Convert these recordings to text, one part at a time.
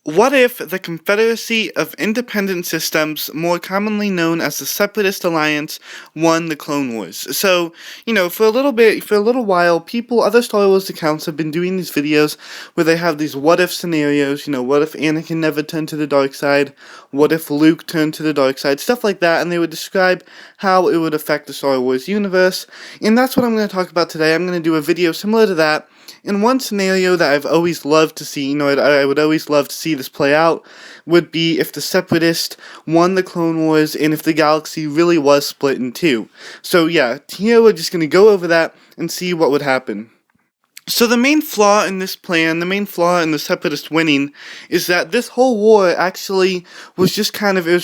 What if the Confederacy of Independent Systems, more commonly known as the Separatist Alliance, won the Clone Wars? So, for a little while, other Star Wars accounts have been doing these videos where they have these what if scenarios, what if Anakin never turned to the dark side? What if Luke turned to the dark side? Stuff like that, and they would describe how it would affect the Star Wars universe. And that's what I'm going to talk about today. I'm going to do a video similar to that. And one scenario that I've always loved to see, I would always love to see this play out, would be if the Separatists won the Clone Wars and if the galaxy really was split in two. So yeah, here we're just going to go over that and see what would happen. So the main flaw in this plan, the main flaw in the Separatist winning, is that this whole war actually was just kind of a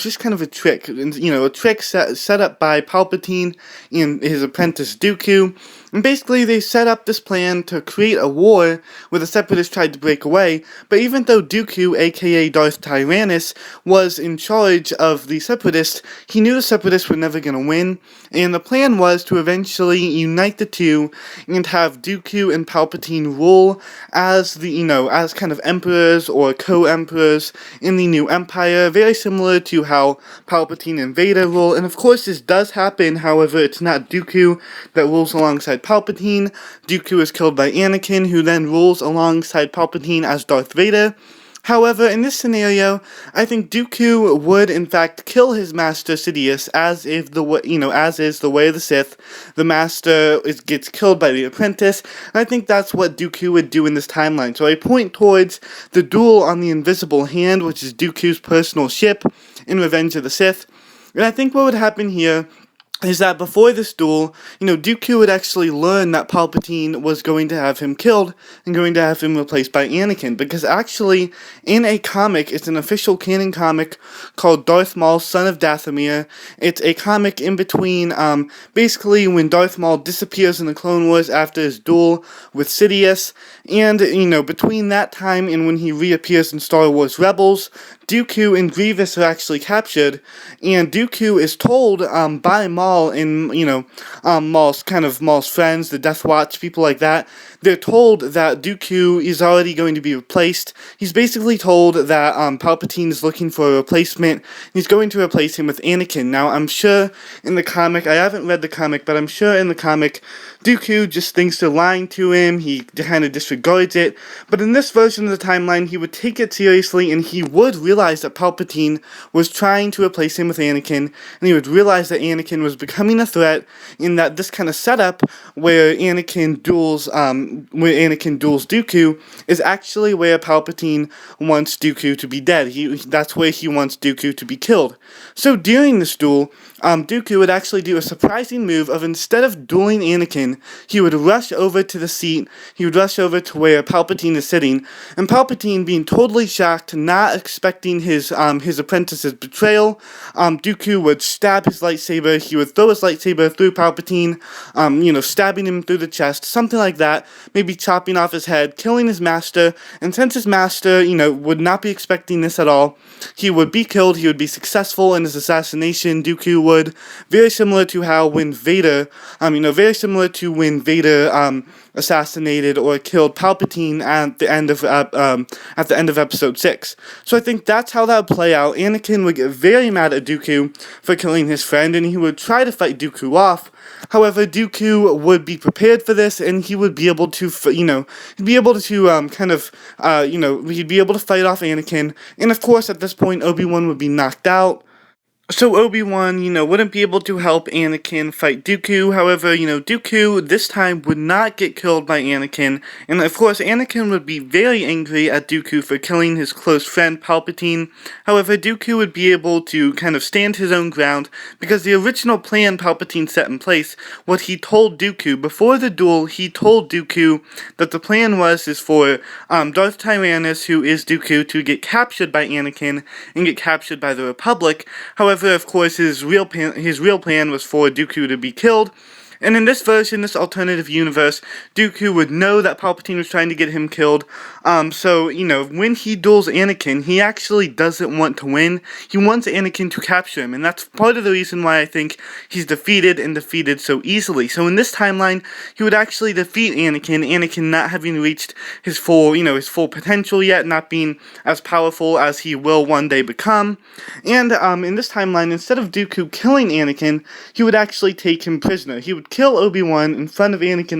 trick, a trick set up by Palpatine and his apprentice Dooku. And basically, they set up this plan to create a war where the Separatists tried to break away, but even though Dooku, aka Darth Tyrannus, was in charge of the Separatists, he knew the Separatists were never going to win, and the plan was to eventually unite the two and have Dooku and Palpatine rule as as kind of emperors or co-emperors in the new empire, very similar to how Palpatine and Vader rule. And of course, this does happen, however, it's not Dooku that rules alongside Palpatine. Dooku is killed by Anakin, who then rules alongside Palpatine as Darth Vader. However, in this scenario, I think Dooku would in fact kill his master Sidious, as is the way of the Sith. The master gets killed by the apprentice, and I think that's what Dooku would do in this timeline. So I point towards the duel on the Invisible Hand, which is Dooku's personal ship in Revenge of the Sith. And I think what would happen here is that before this duel, Dooku would actually learn that Palpatine was going to have him killed and going to have him replaced by Anakin, because actually, in a comic, it's an official canon comic called Darth Maul, Son of Dathomir. It's a comic in between, basically when Darth Maul disappears in the Clone Wars after his duel with Sidious, and, between that time and when he reappears in Star Wars Rebels, Dooku and Grievous are actually captured, and Dooku is told by Maul and Maul's friends, the Death Watch, people like that. They're told that Dooku is already going to be replaced. He's basically told that Palpatine is looking for a replacement. He's going to replace him with Anakin. Now, I'm sure in the comic, I haven't read the comic, but I'm sure in the comic, Dooku just thinks they're lying to him. He kind of disregards it. But in this version of the timeline, he would take it seriously, and he would realize that Palpatine was trying to replace him with Anakin, and he would realize that Anakin was becoming a threat, in that this kind of setup where Anakin duels Dooku is actually where Palpatine wants Dooku to be dead. That's where he wants Dooku to be killed. So during this duel, Dooku would actually do a surprising move of, instead of dueling Anakin, he would rush over to the seat, he would rush over to where Palpatine is sitting, and Palpatine, being totally shocked, not expecting his apprentice's betrayal, Dooku would stab his lightsaber, he would throw his lightsaber through Palpatine, stabbing him through the chest, something like that, maybe chopping off his head, killing his master, and since his master, would not be expecting this at all, he would be killed, he would be successful in his assassination. Dooku would, very similar to when Vader assassinated or killed Palpatine at the end of Episode 6. So I think that's how that would play out. Anakin would get very mad at Dooku for killing his friend, and he would try to fight Dooku off. However, Dooku would be prepared for this, and he would be able to, he'd be able to fight off Anakin. And of course, at this point, Obi-Wan would be knocked out. So Obi-Wan, wouldn't be able to help Anakin fight Dooku. However, Dooku this time would not get killed by Anakin. And of course, Anakin would be very angry at Dooku for killing his close friend Palpatine. However, Dooku would be able to kind of stand his own ground, because the original plan Palpatine set in place, what he told Dooku, before the duel, he told Dooku that the plan is for Darth Tyrannus, who is Dooku, to get captured by Anakin and get captured by the Republic. However, of course, his real plan was for Dooku to be killed. And in this version, this alternative universe, Dooku would know that Palpatine was trying to get him killed. So, when he duels Anakin, he actually doesn't want to win. He wants Anakin to capture him, and that's part of the reason why I think he's defeated and defeated so easily. So in this timeline, he would actually defeat Anakin not having reached his full potential yet, not being as powerful as he will one day become. And, in this timeline, instead of Dooku killing Anakin, he would actually take him prisoner. He would kill Obi-Wan in front of Anakin,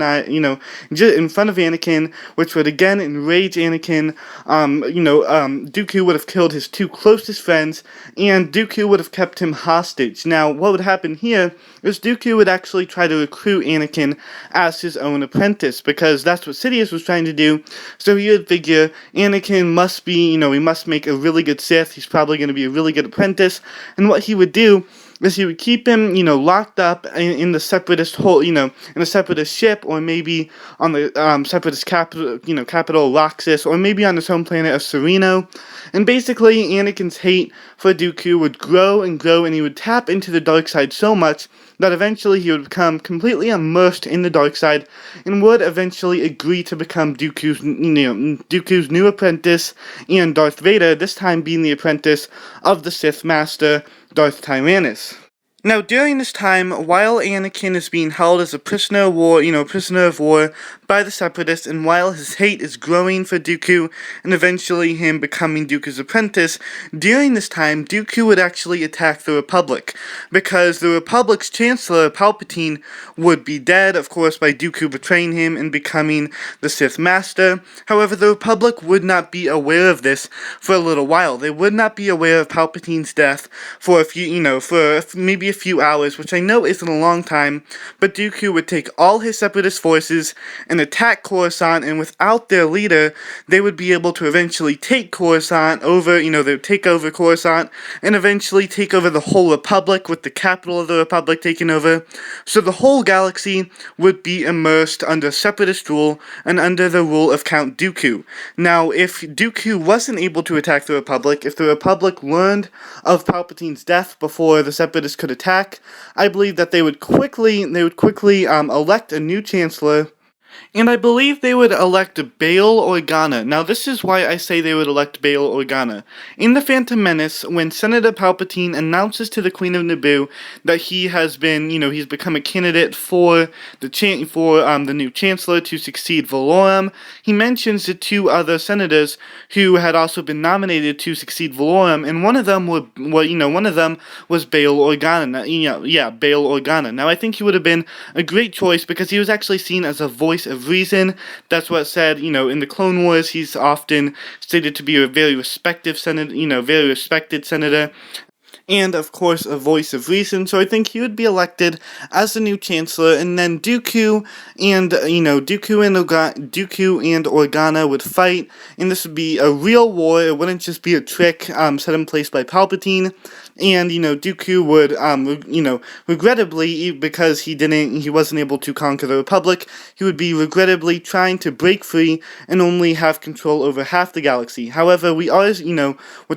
in front of Anakin, which would again enrage Anakin. Dooku would have killed his two closest friends, and Dooku would have kept him hostage. Now, what would happen here is Dooku would actually try to recruit Anakin as his own apprentice, because that's what Sidious was trying to do. So he would figure Anakin must be, he must make a really good Sith. He's probably going to be a really good apprentice, and what he would do is he would keep him, locked up in the Separatist in a Separatist ship, or maybe on the Separatist capital Roxas, or maybe on his home planet of Sereno. And basically, Anakin's hate for Dooku would grow and grow, and he would tap into the dark side so much that eventually he would become completely immersed in the dark side, and would eventually agree to become Dooku's new apprentice, and Darth Vader, this time being the apprentice of the Sith Master, Darth Tyrannus. Now, during this time, while Anakin is being held as a prisoner of war by the Separatists, and while his hate is growing for Dooku, and eventually him becoming Dooku's apprentice, during this time, Dooku would actually attack the Republic, because the Republic's Chancellor, Palpatine, would be dead, of course, by Dooku betraying him and becoming the Sith Master. However, the Republic would not be aware of this for a little while. They would not be aware of Palpatine's death for maybe a few hours, which I know isn't a long time, but Dooku would take all his Separatist forces and attack Coruscant, and without their leader, they would be able to eventually take Coruscant over, they would take over Coruscant, and eventually take over the whole Republic, with the capital of the Republic taken over. So the whole galaxy would be immersed under Separatist rule, and under the rule of Count Dooku. Now, if Dooku wasn't able to attack the Republic, if the Republic learned of Palpatine's death before the Separatists could attack, I believe that they would quickly elect a new chancellor, and I believe they would elect Bail Organa. Now, this is why I say they would elect Bail Organa. In The Phantom Menace, when Senator Palpatine announces to the Queen of Naboo that he has been, he's become a candidate for the new chancellor to succeed Valorum, he mentions the two other senators who had also been nominated to succeed Valorum, and one of them was Bail Organa. Bail Organa. Now, I think he would have been a great choice, because he was actually seen as a voice of reason. That's what said, in the Clone Wars, he's often stated to be a very respected senator, and of course a voice of reason. So I think he would be elected as the new chancellor, and then Dooku and Organa would fight, and this would be a real war. It wouldn't just be a trick set in place by Palpatine. And, Dooku would, regrettably, because he wasn't able to conquer the Republic, he would be regrettably trying to break free and only have control over half the galaxy. However, we're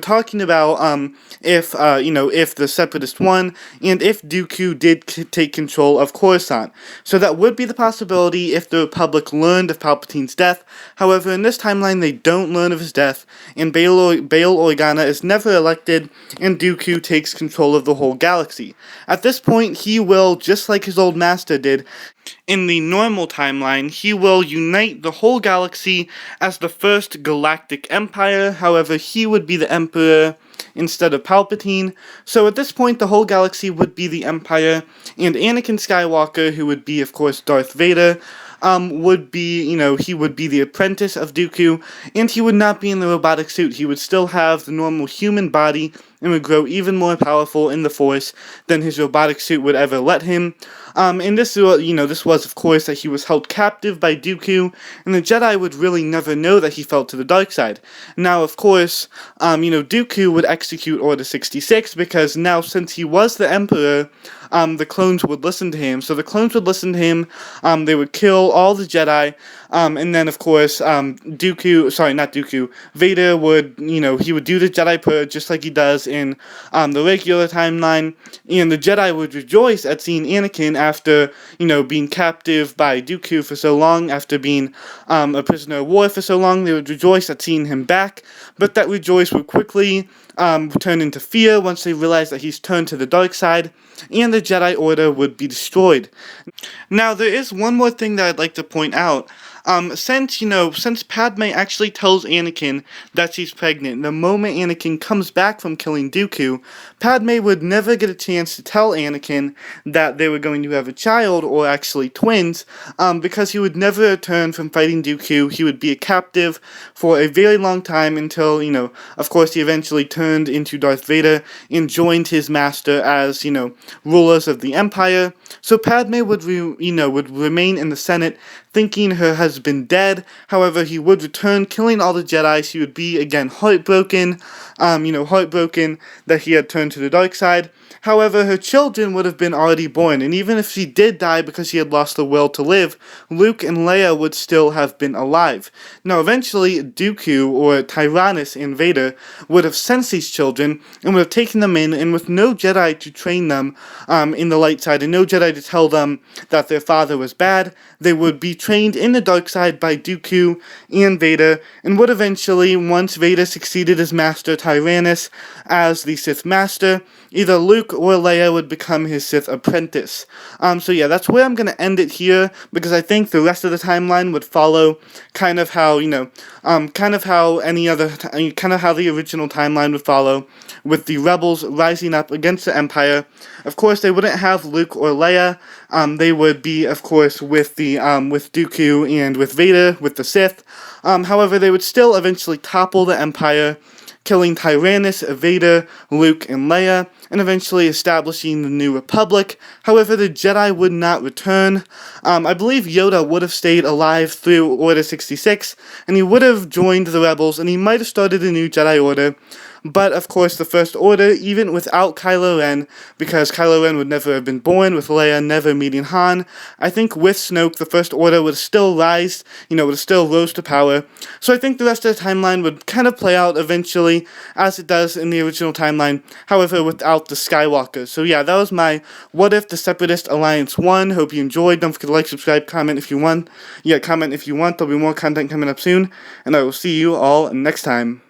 talking about, if the Separatists won, and if Dooku did take control of Coruscant. So that would be the possibility if the Republic learned of Palpatine's death. However, in this timeline, they don't learn of his death, and Bail Organa is never elected, and Dooku takes control of the whole galaxy. At this point, he will, just like his old master did, in the normal timeline, he will unite the whole galaxy as the first galactic empire. However, he would be the emperor instead of Palpatine. So at this point, the whole galaxy would be the Empire, and Anakin Skywalker, who would be, of course, Darth Vader, would be, he would be the apprentice of Dooku, and he would not be in the robotic suit. He would still have the normal human body, and would grow even more powerful in the Force than his robotic suit would ever let him. And this was, of course, that he was held captive by Dooku, and the Jedi would really never know that he fell to the dark side. Now, of course, Dooku would execute Order 66, because now, since he was the Emperor, the clones would listen to him. So the clones would listen to him, they would kill all the Jedi, and then, of course, Vader would, he would do the Jedi Purge, just like he does in the regular timeline, and the Jedi would rejoice at seeing Anakin after, being captive by Dooku for so long, after being a prisoner of war for so long. They would rejoice at seeing him back, but that rejoice would quickly turn into fear once they realized that he's turned to the dark side, and the Jedi Order would be destroyed. Now, there is one more thing that I'd like to point out. Since Padme actually tells Anakin that she's pregnant, the moment Anakin comes back from killing Dooku, Padme would never get a chance to tell Anakin that they were going to have a child, or actually twins, because he would never return from fighting Dooku. He would be a captive for a very long time until, of course, he eventually turned into Darth Vader and joined his master as, rulers of the Empire. So Padme would remain in the Senate, thinking her husband dead. However, he would return, killing all the Jedi. She would be again heartbroken, heartbroken that he had turned to the dark side. However, her children would have been already born, and even if she did die because she had lost the will to live, Luke and Leia would still have been alive. Now, eventually, Dooku, or Tyrannus and Vader, would have sensed these children and would have taken them in, and with no Jedi to train them in the light side, and no Jedi to tell them that their father was bad, they would be trained in the dark side by Dooku and Vader, and would eventually, once Vader succeeded his master Tyrannus as the Sith Master, either Luke or Leia would become his Sith apprentice. So yeah, that's where I'm going to end it here, because I think the rest of the timeline would follow kind of how, kind of how the original timeline would follow, with the rebels rising up against the Empire. Of course, they wouldn't have Luke or Leia. They would be, of course, with Dooku and with Vader, with the Sith. However, they would still eventually topple the Empire, killing Tyrannus, Vader, Luke, and Leia, and eventually establishing the New Republic. However, the Jedi would not return. I believe Yoda would have stayed alive through Order 66, and he would have joined the rebels, and he might have started a new Jedi Order. But, of course, the First Order, even without Kylo Ren, because Kylo Ren would never have been born, with Leia never meeting Han, I think with Snoke, the First Order would still rise, would still rose to power. So I think the rest of the timeline would kind of play out eventually, as it does in the original timeline, however, without the Skywalkers. So yeah, that was my What If the Separatist Alliance won. Hope you enjoyed. Don't forget to like, subscribe, comment if you want. Comment if you want. There'll be more content coming up soon, and I will see you all next time.